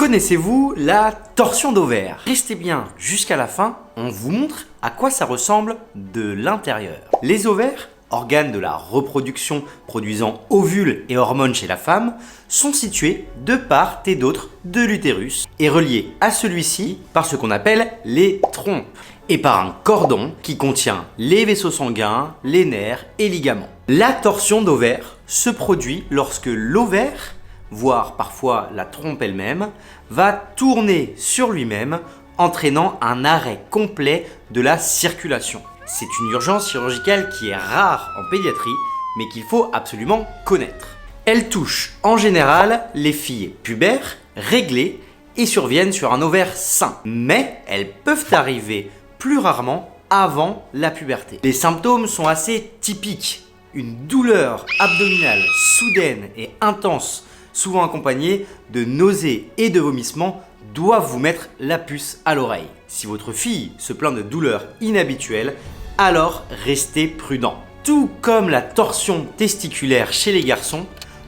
Connaissez-vous la torsion d'ovaire? Restez bien jusqu'à la fin, on vous montre à quoi ça ressemble de l'intérieur. Les ovaires, organes de la reproduction produisant ovules et hormones chez la femme, sont situés de part et d'autre de l'utérus et reliés à celui-ci par ce qu'on appelle les trompes et par un cordon qui contient les vaisseaux sanguins, les nerfs et ligaments. La torsion d'ovaire se produit lorsque l'ovaire, voire parfois la trompe elle-même, va tourner sur lui-même, entraînant un arrêt complet de la circulation. C'est une urgence chirurgicale qui est rare en pédiatrie, mais qu'il faut absolument connaître. Elle touche en général les filles pubères, réglées et surviennent sur un ovaire sain. Mais elles peuvent arriver plus rarement avant la puberté. Les symptômes sont assez typiques. Une douleur abdominale soudaine et intense, souvent accompagnée de nausées et de vomissements, doivent vous mettre la puce à l'oreille. Si votre fille se plaint de douleurs inhabituelles, alors restez prudent. Tout comme la torsion testiculaire chez les garçons,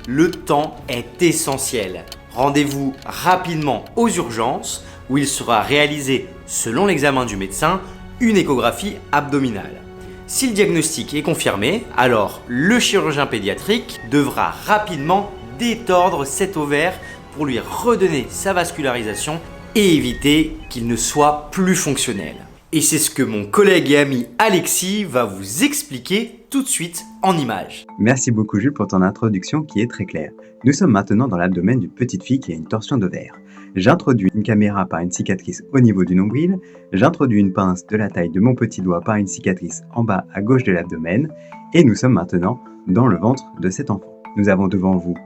le temps est essentiel. Rendez-vous rapidement aux urgences où il sera réalisé, selon l'examen du médecin, une échographie abdominale. Si le diagnostic est confirmé, alors le chirurgien pédiatrique devra rapidement détordre cet ovaire pour lui redonner sa vascularisation et éviter qu'il ne soit plus fonctionnel. Et c'est ce que mon collègue et ami Alexis va vous expliquer tout de suite en images. Merci beaucoup Jules pour ton introduction qui est très claire. Nous sommes maintenant dans l'abdomen d'une petite fille qui a une torsion d'ovaire. J'introduis une caméra par une cicatrice au niveau du nombril, j'introduis une pince de la taille de mon petit doigt par une cicatrice en bas à gauche de l'abdomen et nous sommes maintenant dans le ventre de cet enfant. Nous avons devant vous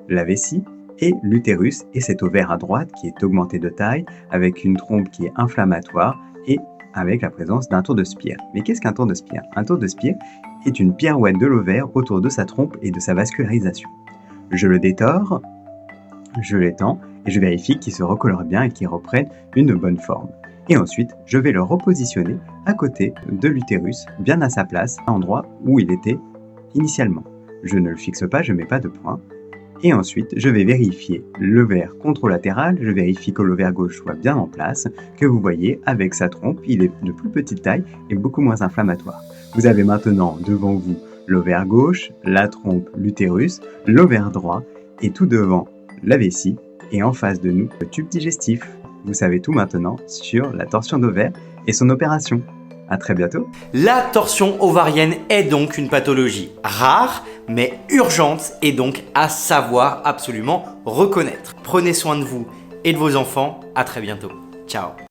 la vessie et l'utérus et cet ovaire à droite qui est augmenté de taille avec une trompe qui est inflammatoire et avec la présence d'un tour de Speer. Mais qu'est-ce qu'un tour de Speer? Un tour de Speer est une pirouette de l'ovaire autour de sa trompe et de sa vascularisation. Je le détors, je l'étends et je vérifie qu'il se recolore bien et qu'il reprenne une bonne forme. Et ensuite, je vais le repositionner à côté de l'utérus, bien à sa place, à l'endroit où il était initialement. Je ne le fixe pas, je ne mets pas de point. Et ensuite, je vais vérifier l'ovaire contralatéral, je vérifie que l'ovaire gauche soit bien en place, que vous voyez avec sa trompe, il est de plus petite taille et beaucoup moins inflammatoire. Vous avez maintenant devant vous l'ovaire gauche, la trompe, l'utérus, l'ovaire droit et tout devant la vessie et en face de nous le tube digestif. Vous savez tout maintenant sur la torsion d'ovaire et son opération. À très bientôt. La torsion ovarienne est donc une pathologie rare mais urgente et donc à savoir absolument reconnaître. Prenez soin de vous et de vos enfants. À très bientôt. Ciao.